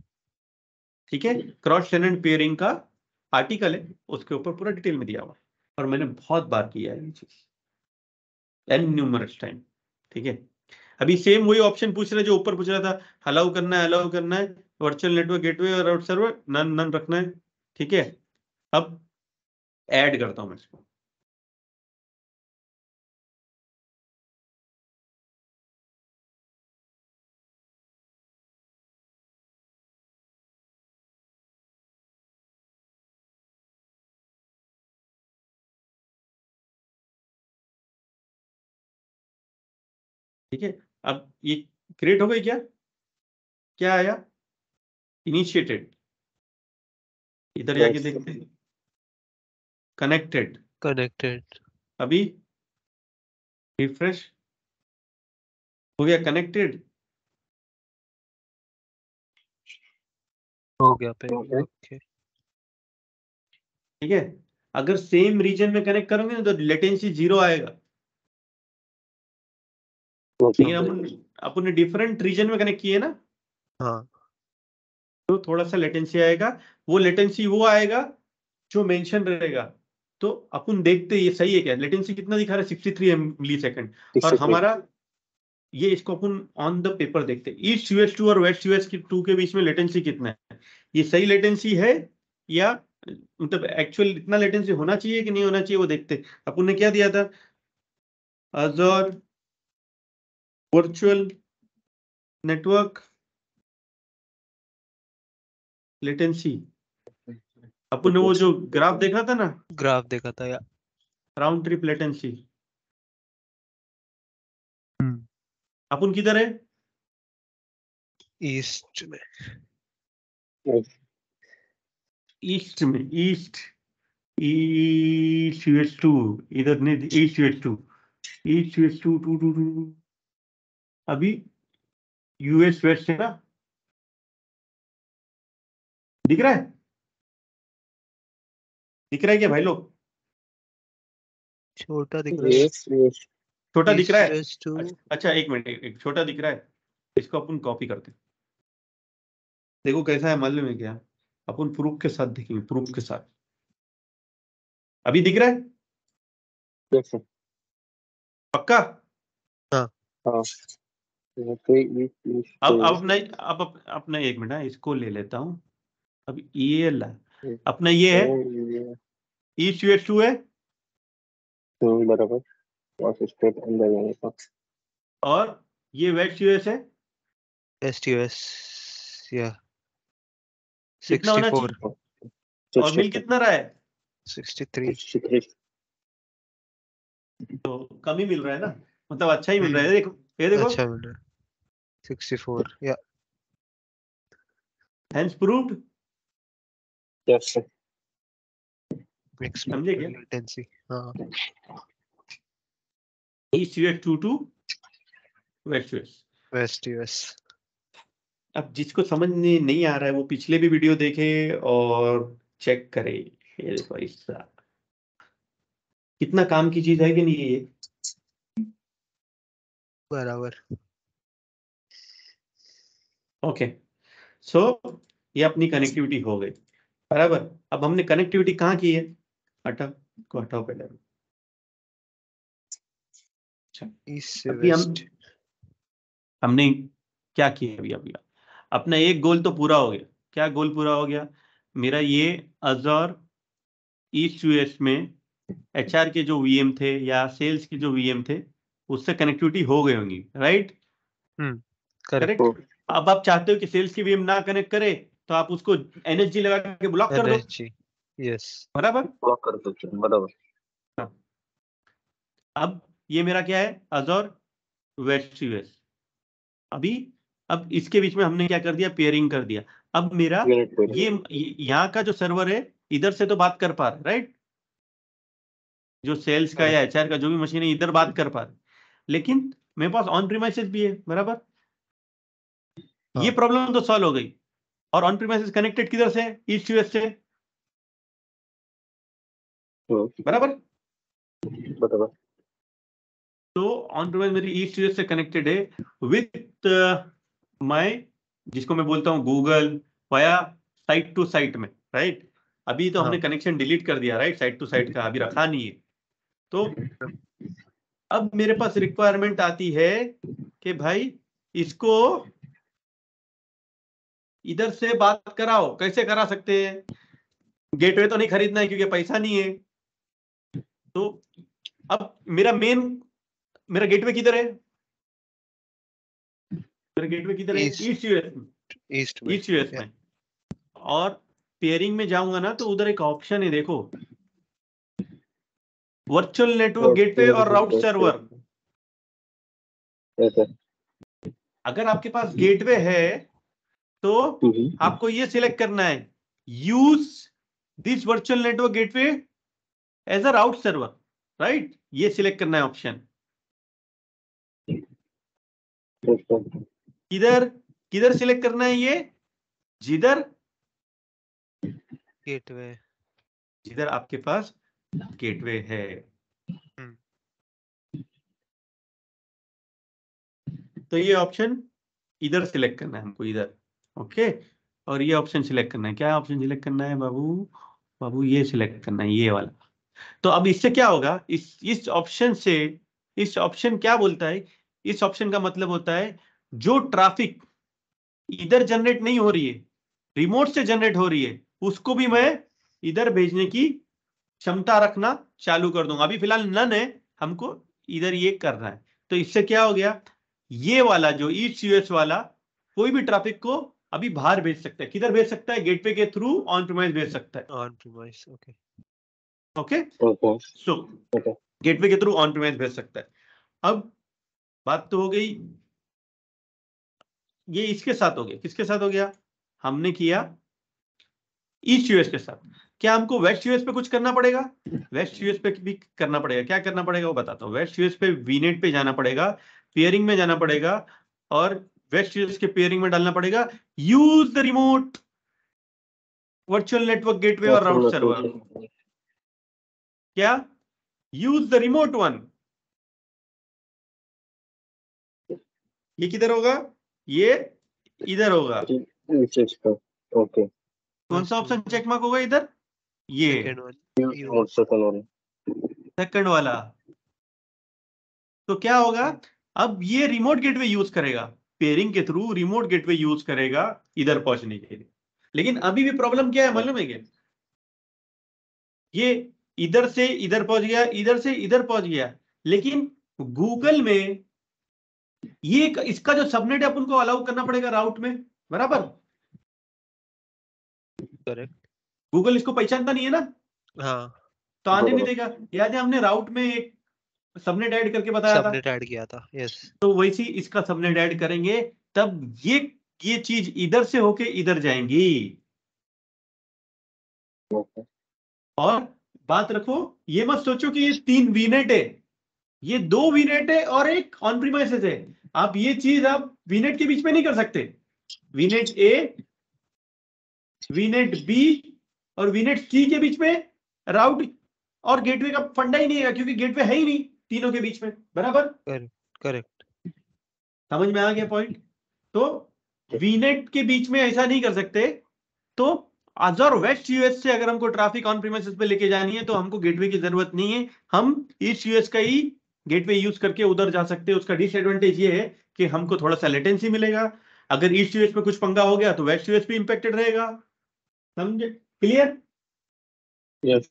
ठीक है, क्रॉस टेनेंट पेयरिंग का आर्टिकल है, उसके ऊपर पूरा डिटेल में दिया हुआ है, और मैंने बहुत बार किया है ये चीज, एन न्यूमरस टाइम। ठीक है, अभी सेम वही ऑप्शन पूछ रहा है जो ऊपर पूछ रहा था, अलाउ करना है वर्चुअल नेटवर्क गेटवे और राउट सर्वर, नन नन रखना है। ठीक है, अब ऐड करता हूं मैं इसको। ठीक है, अब ये क्रिएट हो गई क्या, क्या आया, इनिशिएटेड, इधर जाके Yes. देखते हैं, कनेक्टेड, कनेक्टेड अभी रिफ्रेश हो गया, कनेक्टेड। हो गया पे। Okay. ओके। ठीक है, अगर सेम रीजन में कनेक्ट करोगे ना तो लेटेंसी 0 आएगा, Okay. लेकिन अपन ने डिफरेंट रीजन में कनेक्ट किए ना हाँ तो थोड़ा सा लेटेंसी आएगा। वो लेटेंसी वो आएगा जो मेंशन रहेगा। तो अपन देखते ये सही है क्या, लेटेंसी कितना दिखा रहा है, 63 मिली सेकंड, और 63. हमारा ये, इसको अपन ऑन द पेपर देखते हैं, ईस्ट यूएस 2 और वेस्ट यूएस की 2 के बीच में लेटेंसी कितना है, ये सही लेटेंसी है या मतलब एक्चुअल इतना लेटेंसी होना चाहिए कि नहीं होना चाहिए, वो देखते हैं। अपन ने क्या दिया था, अज़ूर वर्चुअल नेटवर्क लेटेंसी, अपन ने वो जो ग्राफ देखा था ना, ग्राफ देखा था या। राउंड ट्रिप लेटेंसी, अपन किधर है, ईस्ट में। Yes. ईस्ट में, ईस्ट ईस्ट यूएस 2, इधर नहीं, ईस्ट यूएस 2, ईस्ट यूएस 2 2 2 2, अभी यूएस वेस्ट है ना, दिख रहा है, दिख रहा है क्या भाई लोग, छोटा दिख रहा है। Yes. Yes. छोटा दिख रहा है, ईस्ट टू। अच्छा एक मिनट, एक छोटा दिख रहा है, इसको अपन कॉपी करते हैं, देखो कैसा है मालूम है क्या, अपन प्रूफ के साथ देखेंगे, प्रूफ के साथ, अभी दिख रहा है Yes. sir. पक्का। हाँ. Okay. Yes. अब नहीं, अब नहीं, एक मिनट इसको ले लेता हूँ, अब ये ला, अपना ये है, ईस्ट यूएस 2 है, बराबर. और स्टेट अंदर जाने का. और ये वेस्ट यूएस है, एस टी एस या कितना होना 64 चाहिए, और मिल कितना रहा है, 63। 63. तो कम ही मिल रहा है ना, मतलब अच्छा ही मिल रहा है, देखो ये देखो, अच्छा मिल रहा है 64 या। Hence proved, Yes. sir. समझे क्या, लेटेंसी। हाँ east US 2 to west US. West US. अब जिसको समझ नहीं आ रहा है वो पिछले भी वीडियो देखे और चेक करे, ये देखो ऐसा, कितना काम की चीज है कि नहीं ये, बराबर। ओके। सो ये अपनी कनेक्टिविटी हो गई, बराबर। अब हमने कनेक्टिविटी कहाँ की है, हटाओ को, हटाओ पहले। अच्छा, ईस्ट से अभी वेस्ट। हमने क्या किया, अभी अभी अपना एक गोल तो पूरा हो गया, क्या गोल पूरा हो गया मेरा, ये अज़ूर ईस्ट यूएस में एचआर के जो वीएम थे या सेल्स के जो वीएम थे उससे कनेक्टिविटी हो गई होंगी, राइट? करेक्ट। करेक्ट। अब आप चाहते हो कि सेल्स की वीएम ना कनेक्ट करे तो आप उसको एनएसजी लगा के ब्लॉक कर दो, एनएसजी, यस। बराबर? ब्लॉक कर सकते हैं, बराबर। अब ये मेरा क्या है, अजोर वेस्ट यूएस। अब इसके बीच में हमने क्या कर दिया, पेयरिंग कर दिया। अब मेरा ये यहाँ का जो सर्वर है इधर से तो बात कर पा रहा, राइट? जो सेल्स का या एचआर का जो भी मशीन है इधर बात कर पा रहा, लेकिन मेरे पास ऑन प्रीमाइसेस भी है, बराबर? ये हाँ। प्रॉब्लम तो सॉल्व हो गई। और ऑन प्रीमाइसेस कनेक्टेड किधर से, ईस्ट यूएस से, बराबर? बराबर। तो ऑन प्रीमाइस मेरी ईस्ट यूएस से कनेक्टेड है विथ माय, जिसको मैं बोलता हूँ Google, via site to site में, राइट? अभी तो हमने कनेक्शन डिलीट कर दिया, राइट? साइट टू साइट का अभी रखा नहीं है। तो अब मेरे पास रिक्वायरमेंट आती है कि भाई इसको इधर से बात कराओ। कैसे करा सकते हैं? गेटवे तो नहीं खरीदना है क्योंकि पैसा नहीं है। तो अब मेरा गेटवे किधर है? मेरा गेटवे किधर है? ईस्ट यूएस में। ईस्ट यूएस में। और पेयरिंग में जाऊंगा ना तो उधर एक ऑप्शन है, देखो, वर्चुअल नेटवर्क गेटवे और राउट सर्वर। अगर आपके पास गेटवे है तो आपको ये सिलेक्ट करना है, use this virtual network gateway as a route server, right? ये सिलेक्ट करना है ऑप्शन। किधर किधर सिलेक्ट करना है ये? जिधर गेटवे, जिधर आपके पास गेटवे है। तो ये ऑप्शन इधर सिलेक्ट करना है हमको, इधर, ओके? और ये ऑप्शन सिलेक्ट करना है। क्या ऑप्शन सिलेक्ट करना है बाबू? ये सिलेक्ट करना है, ये वाला। तो अब इससे क्या होगा, इस ऑप्शन से, इस ऑप्शन क्या बोलता है, इस ऑप्शन का मतलब होता है जो ट्रैफिक इधर जनरेट नहीं हो रही है, रिमोट से जनरेट हो रही है, उसको भी मैं इधर भेजने की क्षमता रखना चालू कर दूंगा। अभी फिलहाल नन है, हमको इधर ये करना है। तो इससे क्या हो गया, ये वाला जो ईस्ट यूएस वाला कोई भी ट्रैफिक को अभी बाहर भेज सकता है। किधर भेज सकता है? गेटवे के थ्रू ऑन प्रीमाइस भेज सकता है। On premise, okay. Okay, so gateway के थ्रू ऑन प्रीमाइस भेज सकता है। अब बात तो हो गई, ये इसके साथ हो गया। किसके साथ हो गया? हमने किया ईस्ट यूएस के साथ। क्या हमको वेस्ट यूएस पे कुछ करना पड़ेगा? वेस्ट यूएस पे भी करना पड़ेगा। क्या करना पड़ेगा वो बताता हूँ। वेस्ट यूएस पे वीनेट पे जाना पड़ेगा, पेयरिंग में जाना पड़ेगा, और वेस्ट यूएस के पेयरिंग में डालना पड़ेगा use the remote virtual network gateway और राउट सर्वर। क्या? Use the remote one. ये किधर होगा? ये इधर होगा। ओके, कौन सा ऑप्शन चेक मार्क होगा इधर? ये सेकंड वाला। तो क्या होगा, अब ये रिमोट गेटवे यूज करेगा, पेयरिंग के थ्रू रिमोट गेटवे यूज करेगा इधर पहुंचने के लिए। लेकिन अभी भी प्रॉब्लम क्या है मालूम है क्या? ये इधर से इधर पहुंच गया, इधर से इधर पहुंच गया, लेकिन गूगल में ये इसका जो सबनेट है अपन को अलाउ करना पड़ेगा राउट में, बराबर? करेक्ट। गूगल इसको पहचानता नहीं है ना, हाँ, तो आने नहीं देगा। याद है हमने राउट में एक सबनेट ऐड करके बताया था, सबनेट ऐड किया था, यस। तो वैसे इसका सबनेट ऐड करेंगे तब ये चीज इधर से होके इधर जाएंगी। और बात रखो, ये मत सोचो कि ये 3 वीनेट है, ये 2 वीनेट है और एक ऑन प्रीमाइसेस है। आप ये चीज आप वीनेट के बीच में नहीं कर सकते। वीनेट ए, वीनेट बी और वीनेट सी के बीच में राउट और गेटवे का फंडा ही नहीं है, क्योंकि गेटवे है ही नहीं तीनों के बीच में, बराबर? करेक्ट। समझ में आ गया पॉइंट? तो वीनेट के बीच में ऐसा नहीं कर सकते। तो अजर वेस्ट यूएस से अगर हमको ट्रैफिक ऑन प्रीमाइसेस पे लेके जानी है तो हमको गेटवे की जरूरत नहीं है, हम ईस्ट यूएस का ही गेटवे यूज करके उधर जा सकते हैं। उसका डिसएडवांटेज ये है कि हमको थोड़ा सा लेटेंसी मिलेगा। अगर ईस्ट यूएस में कुछ पंगा हो गया तो वेस्ट यूएस भी इंपेक्टेड रहेगा। समझे? क्लियर? यस,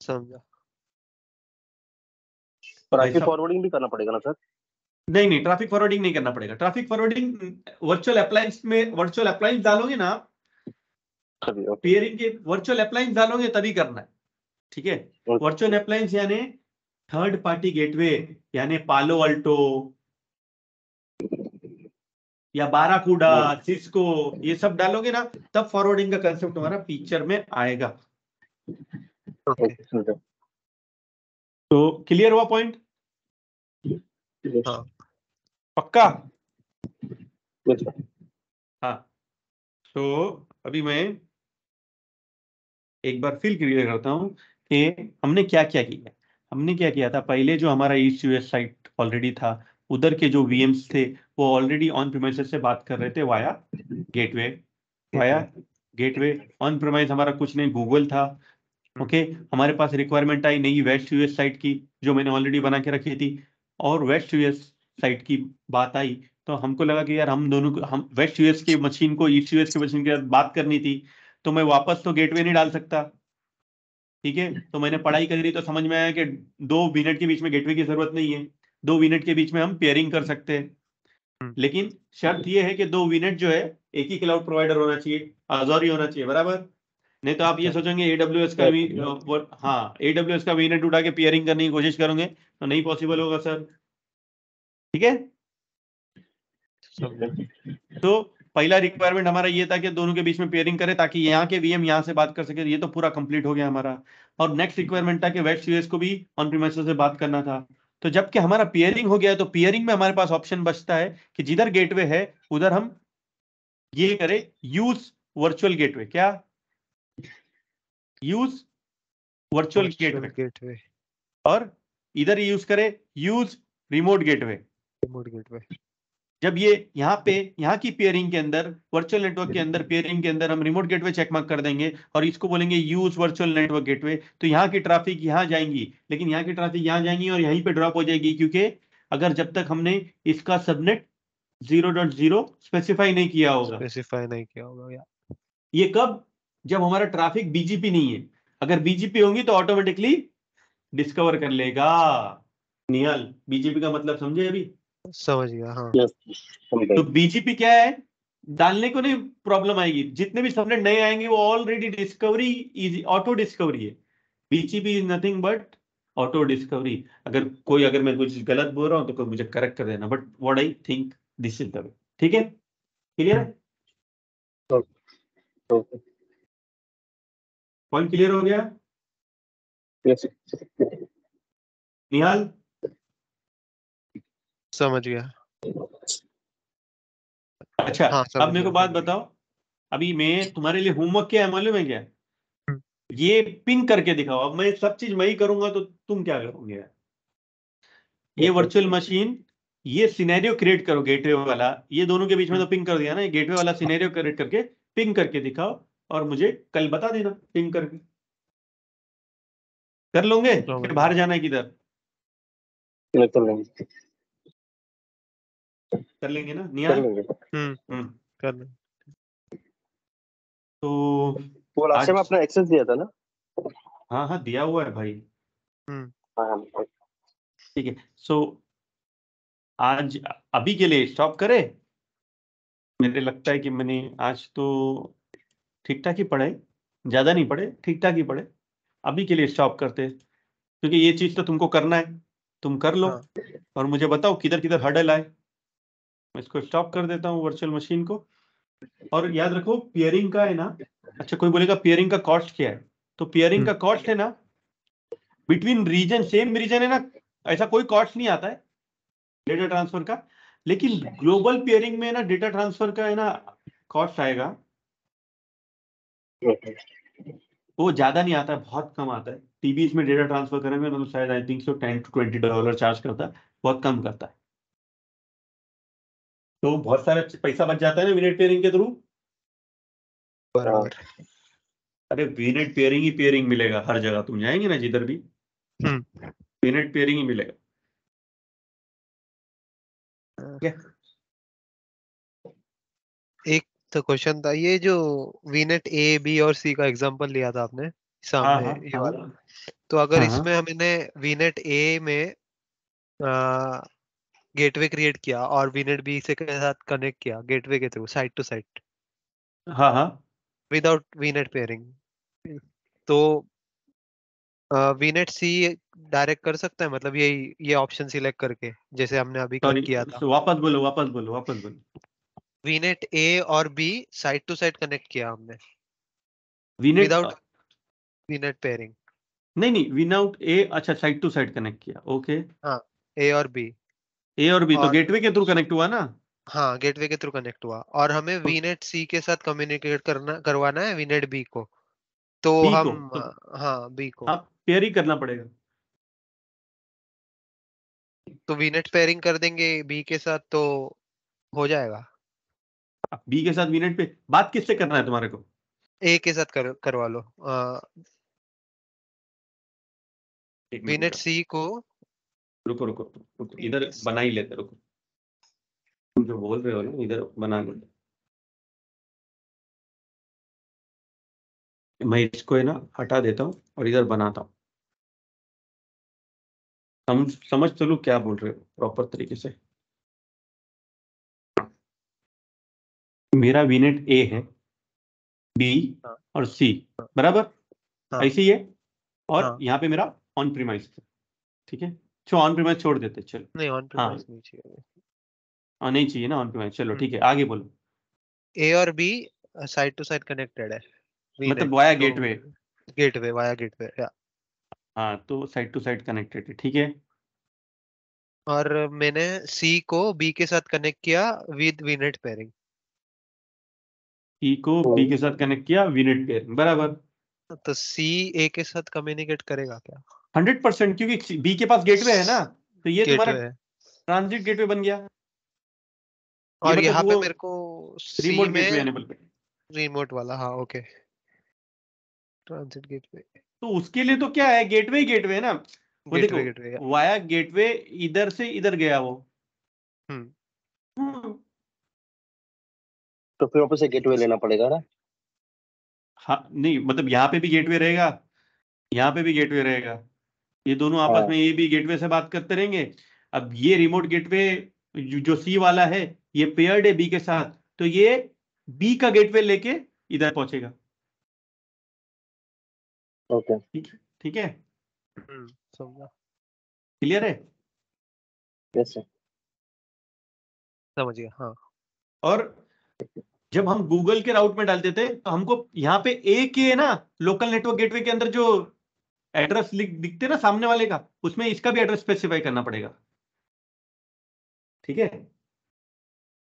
समझा। ट्रैफिक ऐसा फॉरवर्डिंग भी करना पड़ेगा ना सर? नहीं, ट्रैफिक फॉरवर्डिंग नहीं करना पड़ेगा। ट्रैफिक फॉरवर्डिंग वर्चुअल अप्लायंस में, वर्चुअल अप्लायंस डालोगे ना आप, तभी ओके पेयरिंग के वर्चुअल अप्लायंस डालोगे तभी करना है, ठीक है। वर्चुअल अप्लायंस यानी थर्ड पार्टी गेटवे, यानी पालो अल्टो या बाराकूडा, सिस्को, ये सब डालोगे ना, तब फॉरवर्डिंग का कंसेप्ट हमारा पिक्चर में आएगा। ओके। तो क्लियर हुआ पॉइंट? हाँ पक्का? हाँ। तो अभी मैं एक बार फिर क्लियर करता हूं कि हमने क्या क्या किया। हमने क्या किया था, पहले जो हमारा ईस्ट यूएस साइट ऑलरेडी था, उधर के जो वीएम्स थे वो ऑलरेडी ऑन प्रीमाइसेस से बात कर रहे थे via gateway. Via gateway on premise हमारा कुछ नहीं, गूगल था। ओके, हमारे पास रिक्वायरमेंट आई नई वेस्ट यूएस साइट की, जो मैंने ऑलरेडी बना के रखी थी, और वेस्ट यूएस साइट की बात आई तो हमको लगा कि यार हम दोनों को, हम वेस्ट यूएस की मशीन को ईस्ट यूएस की मशीन के साथ बात करनी थी, तो मैं वापस तो गेटवे नहीं डाल सकता, ठीक है। तो मैंने पढ़ाई करी तो समझ में आया कि 2 VNet के बीच में गेटवे की जरूरत नहीं है, 2 VNet के बीच में हम पेयरिंग कर सकते हैं। लेकिन शर्त यह है कि 2 VNet जो है एक ही क्लाउड प्रोवाइडर होना चाहिए, अज़ूर ही होना चाहिए, बराबर। नहीं तो आप ये सोचेंगे AWS का भी हाँ, AWS का VNet उठा के पेयरिंग करने की कोशिश करोगे तो नहीं पॉसिबल होगा सर, ठीक है। तो पहला रिक्वायरमेंट हमारा ये था कि दोनों के बीच में पेयरिंग करें ताकि यहाँ के VM यहाँ से बात कर सके, ये तो पूरा कंप्लीट हो गया हमारा। और नेक्स्ट रिक्वायरमेंट था कि वेस्ट यूएस को भी ऑन प्रीमाइसेस से बात करना था। तो जबकि हमारा पेयरिंग हो गया, तो पेयरिंग में हमारे पास ऑप्शन बचता है कि जिधर गेटवे है उधर हम ये करें, यूज वर्चुअल गेटवे। क्या? Use virtual gateway. और इधर यूज करें use remote gateway. Remote gateway. जब ये यहाँ की पेयरिंग के अंदर, वर्चुअल नेटवर्क के अंदर पेयरिंग के अंदर हम रिमोट गेटवे चेक मार्क कर देंगे और इसको बोलेंगे यूज वर्चुअल नेटवर्क गेटवे, तो यहाँ की ट्रैफिक यहाँ जाएंगी, लेकिन यहाँ की ट्रैफिक यहाँ जाएंगी और यहीं पे ड्रॉप हो जाएगी, क्योंकि अगर जब तक हमने इसका सबनेट 0.0 स्पेसिफाई नहीं किया होगा। ये कब? जब हमारा ट्रैफिक बीजीपी नहीं है। अगर बीजीपी होंगी तो ऑटोमेटिकली डिस्कवर कर लेगा। निहाल, बीजीपी का मतलब समझे अभी? समझ गया हाँ। तो बीजीपी क्या है? डालने को नहीं प्रॉब्लम आएगी, जितने भी सबनेट नए आएंगे वो already discovery, easy auto discovery है। BGP is nothing but auto discovery. अगर मैं कुछ गलत बोल रहा हूं तो कोई मुझे करेक्ट कर देना, but what I think this is the way, ठीक है। क्लियर है? पॉइंट क्लियर हो गया निहाल? समझ गया। अच्छा, हाँ, अब मेरे को बात बताओ, अभी मैं तुम्हारे लिए होमवर्क क्या है मालूम है क्या? ये पिंग करके दिखाओ। अब मैं सब चीज मैं ही करूंगा तो तुम क्या करोगे यार? ये वर्चुअल मशीन, ये सिनेरियो क्रिएट करो गेटवे वाला, ये दोनों के बीच में तो पिंग कर दिया ना, ये गेटवे वाला सिनेरियो क्रिएट करके पिंग करके दिखाओ और मुझे कल बता देना पिंग करके। कर लोगे? फिर बाहर जाना है किधर? कर लेंगे ना निहाल? कर लेंगे। तो वो लास्ट टाइम आपने एक्सेस दिया था ना? हाँ दिया हुआ है भाई। हाँ ठीक है, सो आज अभी के लिए स्टॉप करें। मेरे लगता है कि मैंने आज तो ठीक ठाक ही पढ़े, ज्यादा नहीं पढ़े, ठीक ठाक ही पढ़े। अभी के लिए स्टॉप करते हैं, क्योंकि ये चीज तो तुमको करना है, तुम कर लो। और मुझे बताओ किधर किधर हर्डल आए। मैं इसको स्टॉप कर देता हूँ वर्चुअल मशीन को। और याद रखो पेयरिंग का है ना, अच्छा कोई बोलेगा पेयरिंग का कॉस्ट क्या है, तो पेयरिंग का कॉस्ट है ना बिटवीन रीजन, सेम रीजन है ना, ऐसा कोई कॉस्ट नहीं आता है डेटा ट्रांसफर का। लेकिन ग्लोबल पेयरिंग में ना डेटा ट्रांसफर का है ना कॉस्ट आएगा, वो ज्यादा नहीं आता है, बहुत कम आता है। टीबीज में डेटा ट्रांसफर करेंगे ना तो शायद I think so $10 to $20 charge करता है, बहुत कम करता है। तो बहुत सारा पैसा बच जाता है ना वीनेट पेयरिंग के थ्रू। बराबर। अरे वीनेट पेयरिंग ही पेयरिंग मिलेगा हर जगह, तुम जाएंगे ना जिधर भी वीनेट पेयरिंग ही मिलेगा। एक तो क्वेश्चन था, ये जो वीनेट ए बी और सी का एग्जांपल लिया था आपने सामने, ये वाला, तो अगर इसमें हमने वीनेट ए में गेटवे क्रिएट किया और वीनेट बी से के साथ कनेक्ट किया गेटवे के थ्रू साइट टू साइट हाँ हाँ विदाउट वीनेट पेयरिंग, तो वीनेट सी डायरेक्ट कर सकता है, मतलब ये ऑप्शन सिलेक्ट करके जैसे हमने अभी सॉरी, किया था। वापस बोलो। वीनेट ए और B side to side connect किया हमने वीनेट विदाउट वीनेट पेयरिंग। नहीं, विदाउट ए, अच्छा साइड टू साइड कनेक्ट किया, ओके। हाँ, ए और बी, ए और बी तो और गेटवे के थ्रू कनेक्ट हुआ ना। हाँ गेटवे के थ्रू कनेक्ट हुआ और हमें तो वीनेट सी के साथ कम्युनिकेट करवाना है वीनेट बी को, तो बी को हम तो हाँ बी को, हाँ पेयर ही करना पड़ेगा। तो वीनेट पेयरिंग कर देंगे बी के साथ तो हो जाएगा। बी के साथ वीनेट पे बात किससे करना है तुम्हारे को? ए के साथ करवा लो एक मिनट वीनेट रुको सी को। रुको, इधर बना ही लेते, रुको। तुम जो बोल रहे हो ना इधर बना लेते। मैं इसको है ना हटा देता हूँ और इधर बनाता हूँ। समझ तो लो क्या बोल रहे हो प्रॉपर तरीके से। मेरा वीनेट ए है, बी हाँ और सी, बराबर हाँ ऐसे ही है। और हाँ, यहाँ पे मेरा ऑन प्रीमाइस, ठीक है। ऑन प्रीमाइस छोड़ देते, चलो। नहीं ऑन हाँ प्रीमाइस नहीं चाहिए। नहीं चाहिए ना ऑन प्रीमाइस, चलो ठीक है, आगे बोलो। ए और B side to side connected है वीनेट, मतलब वाया तो गेटवे। गेटवे वाया गेटवे या। हाँ तो साइड टू साइड कनेक्टेड है, ठीक है। और मैंने सी को बी के साथ कनेक्ट किया विद वीनेट पेयरिंग, ई को बी के साथ कनेक्ट किया वीनेट पेयर, बराबर। तो सी ए के साथ कम्युनिकेट करेगा क्या? 100%, क्योंकि बी के पास गेटवे है ना, तो ये तुम्हारा गेटवे है ट्रांजिट गेटवे बन गया। ये और मतलब यहाँ पे वो मेरे को सी रिमोट गेटवे में एनेबल पे। रिमोट वाला, हाँ ओके, ट्रांजिट गेटवे, तो उसके लिए तो क्या है, गेटवे ही गेटवे है ना। वो देखो, गेटवे गेटवे या। वाया गेटवे इधर से इधर गया वो। हम्म, हम्म, तो फिर वापस से गेटवे लेना पड़ेगा ना। हाँ नहीं, मतलब यहाँ पे भी गेटवे रहेगा, यहाँ पे भी गेटवे रहेगा। ये दोनों आपस हाँ में ये भी गेटवे से बात करते रहेंगे। अब ये रिमोट गेटवे जो सी वाला है, ये पेयर्ड है बी के साथ, तो ये बी का गेटवे लेके इधर पहुंचेगा। ओके। ठीक है, समझा, क्लियर है। Yes sir. समझ गया हाँ। और जब हम गूगल के राउट में डालते थे तो हमको यहाँ पे ए के ना लोकल नेटवर्क गेटवे के अंदर जो एड्रेस दिखते ना सामने वाले का, उसमें इसका भी एड्रेस स्पेसिफाई करना पड़ेगा, ठीक है।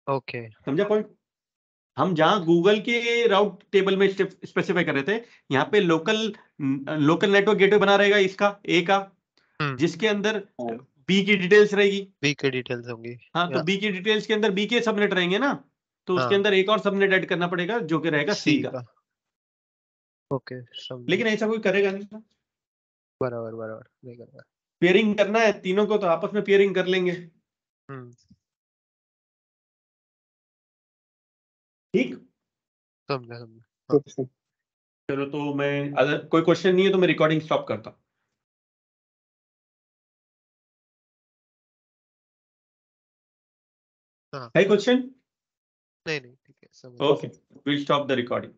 ओके समझा पॉइंट? हम जहां गूगल के राउट टेबल में स्पेसिफाई कर रहे थे, यहाँ पे लोकल लोकल नेटवर्क गेटवे बना रहेगा इसका ए का, जिसके अंदर हाँ बी की डिटेल्स रहेगी। बी के डिटेल्स होंगी हाँ, तो या। बी की डिटेल्स के अंदर बी के सबनेट रहेंगे ना, तो उसके हाँ अंदर एक और सबनेट ऐड करना पड़ेगा जो कि रहेगा सी सी का। का, ओके समझा, लेकिन ऐसा कोई करेगा नहीं ना, बराबर बराबर नहीं करना। पेयरिंग करना है तीनों को तो आपस में पेयरिंग कर लेंगे, हम्म, ठीक। समझा समझा हाँ। ठीक है। चलो, तो मैं अगर कोई क्वेश्चन नहीं है तो मैं रिकॉर्डिंग स्टॉप करता हूँ। हाँ है क्वेश्चन? नहीं नहीं ठीक है समझ गया। Okay, will stop the recording.